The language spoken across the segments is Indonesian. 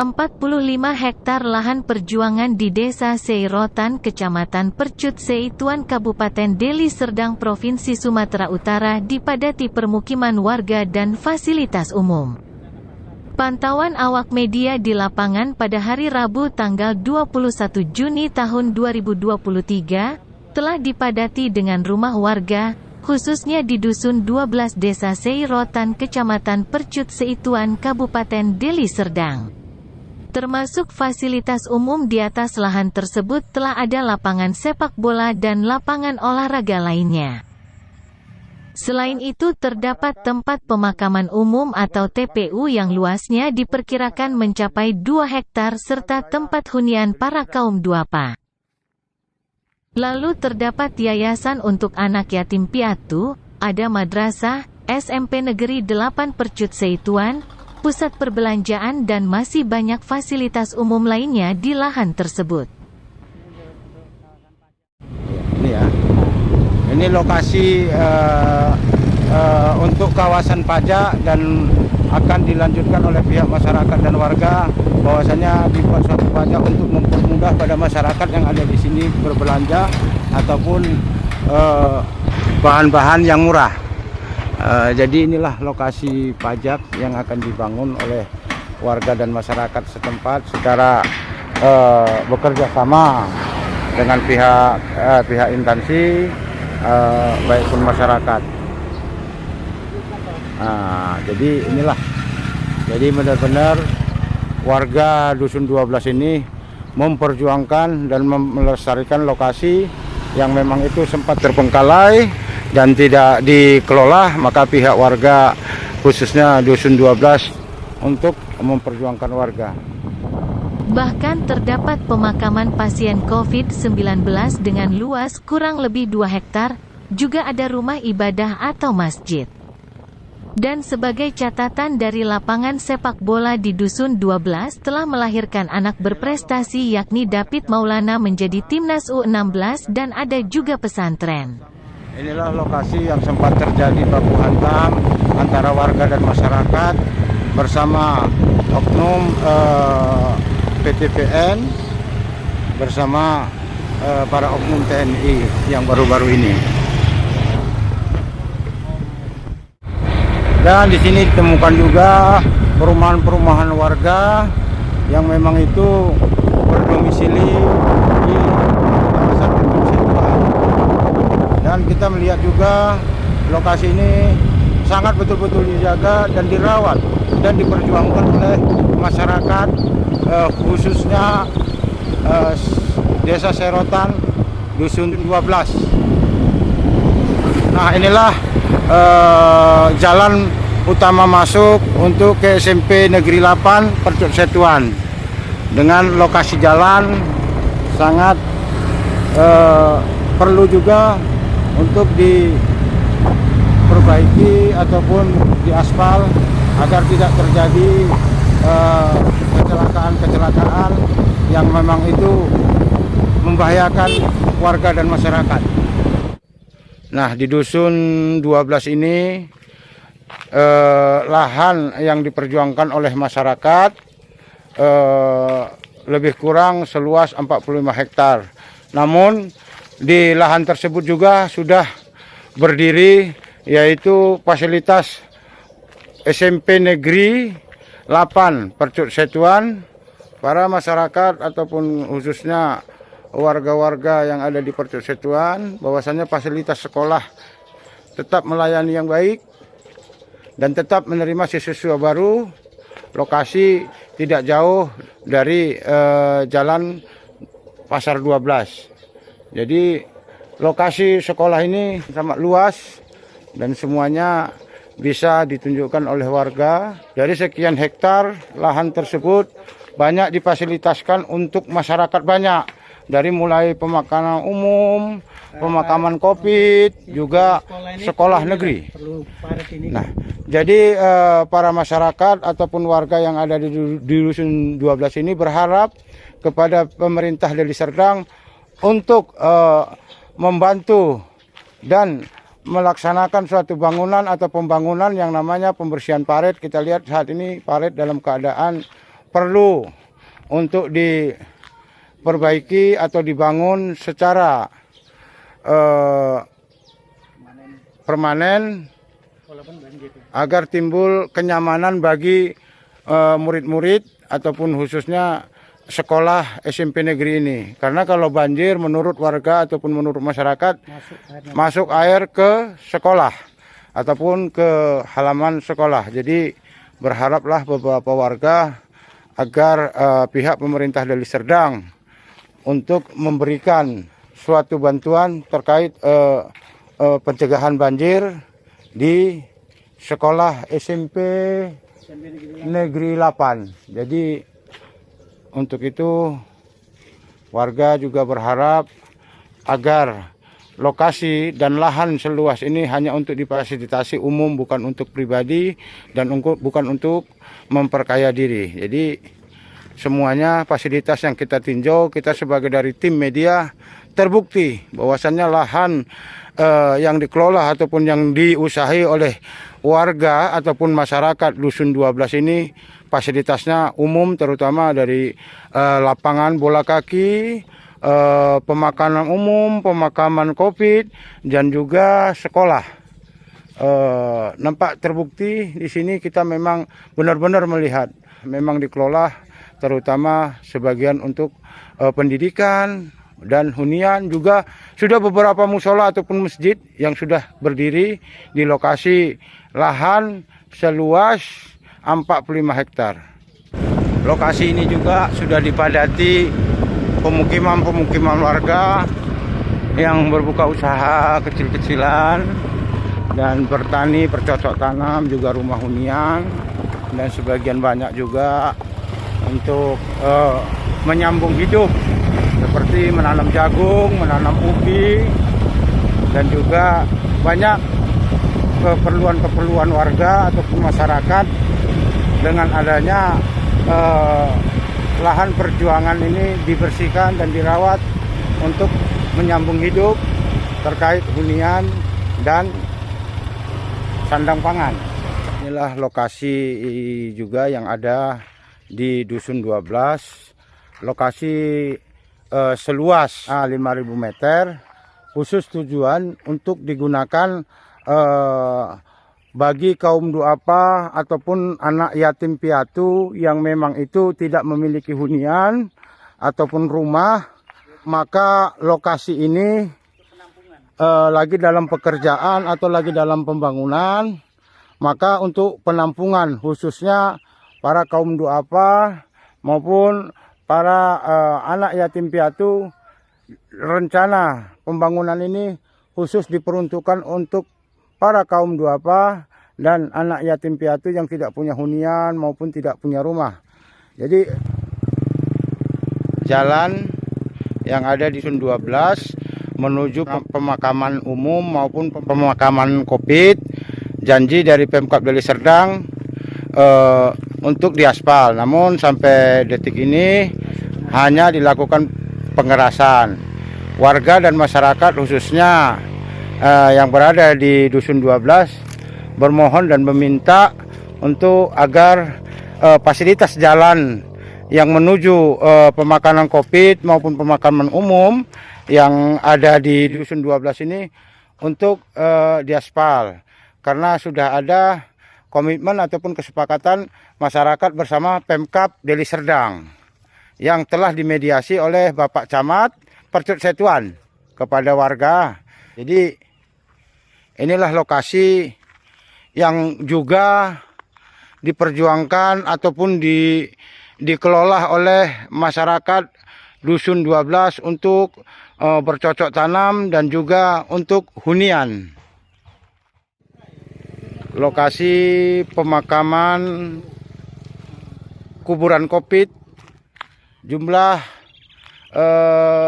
45 hektar lahan perjuangan di Desa Seirotan, Kecamatan Percut Seituan, Kabupaten Deli Serdang, Provinsi Sumatera Utara dipadati permukiman warga dan fasilitas umum. Pantauan awak media di lapangan pada hari Rabu tanggal 21 Juni tahun 2023, telah dipadati dengan rumah warga, khususnya di Dusun 12 Desa Seirotan, Kecamatan Percut Seituan, Kabupaten Deli Serdang. Termasuk fasilitas umum di atas lahan tersebut telah ada lapangan sepak bola dan lapangan olahraga lainnya. Selain itu terdapat tempat pemakaman umum atau TPU yang luasnya diperkirakan mencapai 2 hektar serta tempat hunian para kaum duafa. Lalu terdapat yayasan untuk anak yatim piatu, ada madrasah, SMP Negeri 8 Percut Seituan, pusat perbelanjaan dan masih banyak fasilitas umum lainnya di lahan tersebut. Ini ya, ini lokasi untuk kawasan pajak dan akan dilanjutkan oleh pihak masyarakat dan warga, bahwasanya dibuat suatu pajak untuk mempermudah pada masyarakat yang ada di sini berbelanja ataupun bahan-bahan yang murah. Jadi inilah lokasi pajak yang akan dibangun oleh warga dan masyarakat setempat secara bekerja sama dengan pihak instansi baik pun masyarakat. Jadi inilah, jadi benar-benar warga Dusun 12 ini memperjuangkan dan melestarikan lokasi yang memang itu sempat terbengkalai dan tidak dikelola, maka pihak warga khususnya Dusun 12 untuk memperjuangkan warga. Bahkan terdapat pemakaman pasien COVID-19 dengan luas kurang lebih 2 hektar, juga ada rumah ibadah atau masjid. Dan sebagai catatan dari lapangan sepak bola di Dusun 12 telah melahirkan anak berprestasi yakni David Maulana menjadi timnas U16 dan ada juga pesantren. Inilah lokasi yang sempat terjadi baku hantam antara warga dan masyarakat bersama oknum PTPN bersama para oknum TNI yang baru-baru ini. Dan di sini ditemukan juga perumahan-perumahan warga yang memang itu berdomisili di kawasan Percut Seituan. Dan kita melihat juga lokasi ini sangat betul-betul dijaga dan dirawat dan diperjuangkan oleh masyarakat, khususnya Desa Seirotan, Dusun 12. Nah, inilah jalan utama masuk untuk ke SMP Negeri 8 Percut Seituan. Dengan lokasi jalan sangat perlu juga untuk diperbaiki ataupun diaspal agar tidak terjadi kecelakaan-kecelakaan yang memang itu membahayakan warga dan masyarakat. Nah, di Dusun 12 ini lahan yang diperjuangkan oleh masyarakat lebih kurang seluas 45 hektar. Namun di lahan tersebut juga sudah berdiri yaitu fasilitas SMP Negeri 8 Percut Seituan. Para masyarakat ataupun khususnya warga-warga yang ada di Percut Seituan, bahwasanya fasilitas sekolah tetap melayani yang baik dan tetap menerima siswa baru. Lokasi tidak jauh dari jalan Pasar 12. Jadi lokasi sekolah ini sangat luas dan semuanya bisa ditunjukkan oleh warga. Dari sekian hektar lahan tersebut banyak difasilitaskan untuk masyarakat banyak. Dari mulai pemakaman umum, pemakaman COVID, juga sekolah negeri. Nah, jadi para masyarakat ataupun warga yang ada di Dusun 12 ini berharap kepada pemerintah Deli Serdang untuk membantu dan melaksanakan suatu bangunan atau pembangunan yang namanya pembersihan parit. Kita lihat saat ini parit dalam keadaan perlu untuk diperbaiki atau dibangun secara permanen agar timbul kenyamanan bagi murid-murid ataupun khususnya sekolah SMP negeri ini. Karena kalau banjir menurut warga ataupun menurut masyarakat masuk air ke sekolah ataupun ke halaman sekolah. Jadi berharaplah beberapa warga agar pihak pemerintah Deli Serdang untuk memberikan suatu bantuan terkait pencegahan banjir di sekolah SMP Negeri 8. Jadi untuk itu warga juga berharap agar lokasi dan lahan seluas ini hanya untuk difasilitasi umum, bukan untuk pribadi dan bukan untuk memperkaya diri. Jadi semuanya fasilitas yang kita tinjau, kita sebagai dari tim media terbukti bahwasannya lahan yang dikelola ataupun yang diusahi oleh warga ataupun masyarakat Dusun 12 ini fasilitasnya umum, terutama dari lapangan bola kaki, pemakaman umum, pemakaman COVID, dan juga sekolah. Nampak terbukti di sini kita memang benar-benar melihat memang dikelola, terutama sebagian untuk pendidikan dan hunian. Juga sudah beberapa musola ataupun masjid yang sudah berdiri di lokasi lahan seluas 45 hektar. Lokasi ini juga sudah dipadati pemukiman warga yang berbuka usaha kecil-kecilan dan bertani, bercocok tanam, juga rumah hunian, dan sebagian banyak juga untuk menyambung hidup seperti menanam jagung, menanam ubi, dan juga banyak keperluan warga ataupun masyarakat dengan adanya lahan perjuangan ini dibersihkan dan dirawat untuk menyambung hidup terkait hunian dan sandang pangan. Inilah lokasi juga yang ada di Dusun 12, lokasi seluas 5.000 meter, khusus tujuan untuk digunakan bagi kaum duafa ataupun anak yatim piatu yang memang itu tidak memiliki hunian ataupun rumah. Maka lokasi ini lagi dalam pekerjaan atau lagi dalam pembangunan. Maka untuk penampungan khususnya para kaum duafa maupun para anak yatim piatu, rencana pembangunan ini khusus diperuntukkan untuk para kaum duafa dan anak yatim piatu yang tidak punya hunian maupun tidak punya rumah. Jadi jalan yang ada di Dusun 12 menuju pemakaman umum maupun pemakaman COVID, janji dari Pemkab Deli Serdang untuk diaspal. Namun sampai detik ini hanya dilakukan pengerasan. Warga dan masyarakat khususnya yang berada di Dusun 12 bermohon dan meminta untuk agar fasilitas jalan yang menuju pemakaman COVID maupun pemakaman umum yang ada di Dusun 12 ini untuk diaspal, karena sudah ada komitmen ataupun kesepakatan masyarakat bersama Pemkab Deli Serdang yang telah dimediasi oleh Bapak Camat Percut Setuan kepada warga. Jadi inilah lokasi yang juga diperjuangkan ataupun dikelola oleh masyarakat Dusun 12 untuk bercocok tanam dan juga untuk hunian. Lokasi pemakaman kuburan COVID, jumlah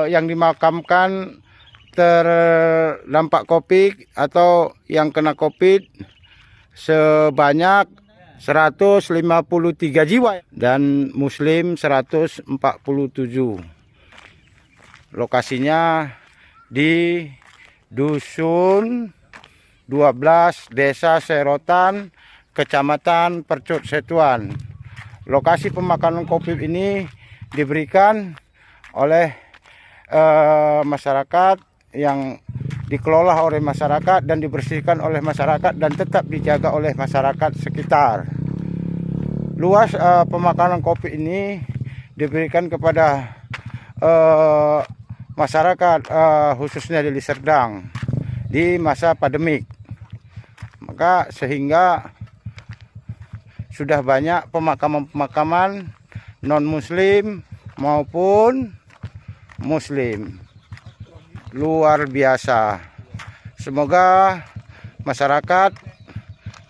yang dimakamkan terdampak COVID atau yang kena COVID sebanyak 153 jiwa dan Muslim 147. Lokasinya di Dusun 12, Desa Serotan, Kecamatan Percut Setuan. lokasi pemakaman COVID ini diberikan oleh masyarakat, yang dikelola oleh masyarakat dan dibersihkan oleh masyarakat dan tetap dijaga oleh masyarakat sekitar. Luas pemakaman COVID ini diberikan kepada masyarakat khususnya di Serdang di masa pandemik. Maka sehingga sudah banyak pemakaman-pemakaman non-muslim maupun muslim. Luar biasa. Semoga masyarakat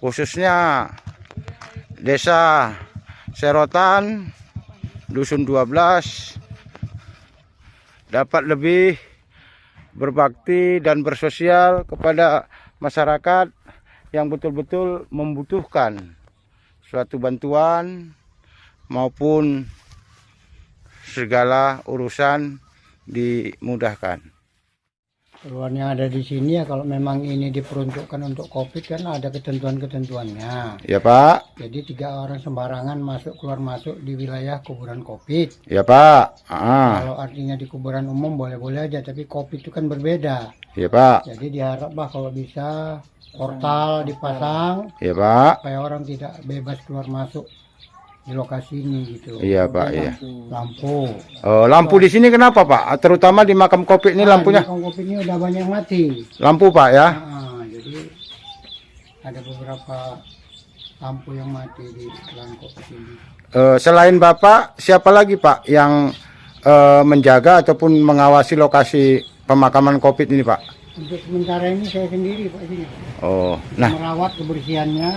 khususnya Desa Serotan Dusun 12 dapat lebih berbakti dan bersosial kepada masyarakat yang betul-betul membutuhkan suatu bantuan maupun segala urusan dimudahkan. Keluhan yang ada di sini ya, kalau memang ini diperuntukkan untuk COVID kan ada ketentuan-ketentuannya. Ya Pak. Jadi 3 orang sembarangan keluar masuk di wilayah kuburan COVID. Ya Pak. Kalau artinya di kuburan umum boleh-boleh aja, tapi COVID itu kan berbeda. Ya Pak. Jadi diharaplah kalau bisa portal dipasang. Ya Pak. Supaya orang tidak bebas keluar masuk di lokasi ini gitu. Iya Pak, iya. Lampu. Lampu di sini kenapa Pak? Terutama di makam COVID ini lampunya? Makam COVID ini udah banyak mati. Lampu Pak ya? Jadi ada beberapa lampu yang mati di dalam COVID ini. Selain Bapak, siapa lagi Pak yang menjaga ataupun mengawasi lokasi pemakaman COVID ini Pak? Untuk sementara ini saya sendiri Pak sini. Nah. Merawat kebersihannya,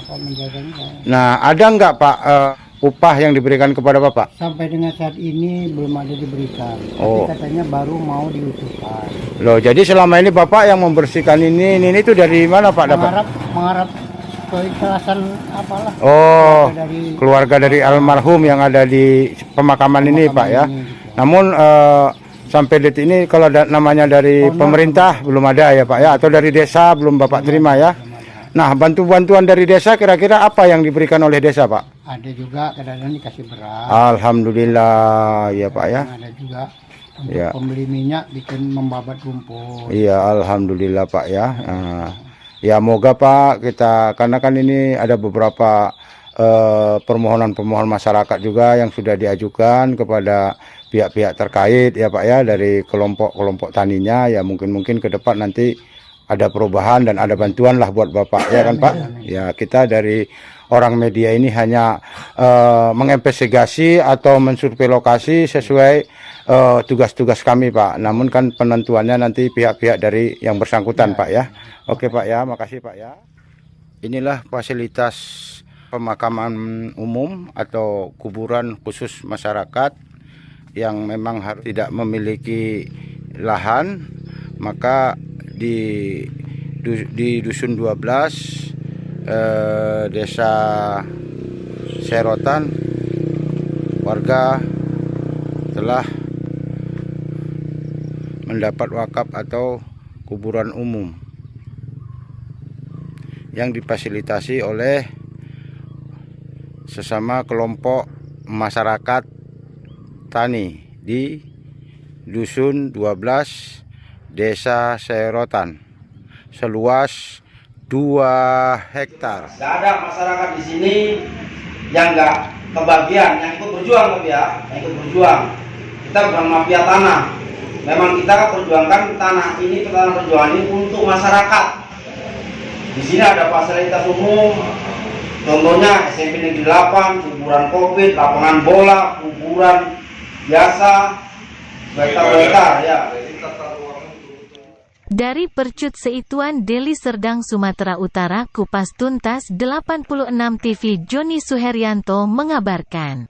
menjaganya. Nah, ada nggak Pak upah yang diberikan kepada Bapak? Sampai dengan saat ini belum ada diberikan. Tapi katanya baru mau diusulkan. Loh, jadi selama ini Bapak yang membersihkan ini itu dari mana Pak dapat? Mengharap keikhlasan apalah. Keluarga dari almarhum yang ada di pemakaman ini Pak ya. Gitu. Namun sampai detik ini kalau namanya dari pemerintah belum ada ya Pak ya, atau dari desa belum Bapak terima ya. Nah, bantuan dari desa kira-kira apa yang diberikan oleh desa Pak? Ada juga, kadang-kadang dikasih beras. Alhamdulillah ya Pak ya. Ada juga untuk pembeli minyak bikin membabat rumput. Iya, alhamdulillah Pak ya. Ya moga Pak kita, karena kan ini ada beberapa permohonan-permohonan masyarakat juga yang sudah diajukan kepada pihak-pihak terkait ya Pak ya, dari kelompok-kelompok taninya ya, mungkin ke depan nanti ada perubahan dan ada bantuan lah buat Bapak ya kan Pak. Ya kita dari orang media ini hanya menginvestigasi atau mensurvei lokasi sesuai tugas-tugas kami Pak. Namun kan penentuannya nanti pihak-pihak dari yang bersangkutan Pak ya. Oke Pak ya, makasih Pak ya. Inilah fasilitas pemakaman umum atau kuburan khusus masyarakat yang memang harus tidak memiliki lahan. Maka di Dusun 12 Desa Serotan, warga telah mendapat wakaf atau kuburan umum yang difasilitasi oleh sesama kelompok masyarakat tani di Dusun 12 Desa Serotan seluas 2 hektar. Tidak ada masyarakat di sini yang nggak kebagian, yang ikut berjuang ya, yang ikut berjuang. Kita bukan mafia tanah. Memang kita perjuangkan tanah ini, tanah perjuangan ini untuk masyarakat. Di sini ada fasilitas umum, contohnya SMP Negeri 8, kuburan COVID, lapangan bola, kuburan biasa, berita ya. Dari Percut Seituan Deli Serdang Sumatera Utara, Kupas Tuntas 86 TV Joni Suheryanto mengabarkan.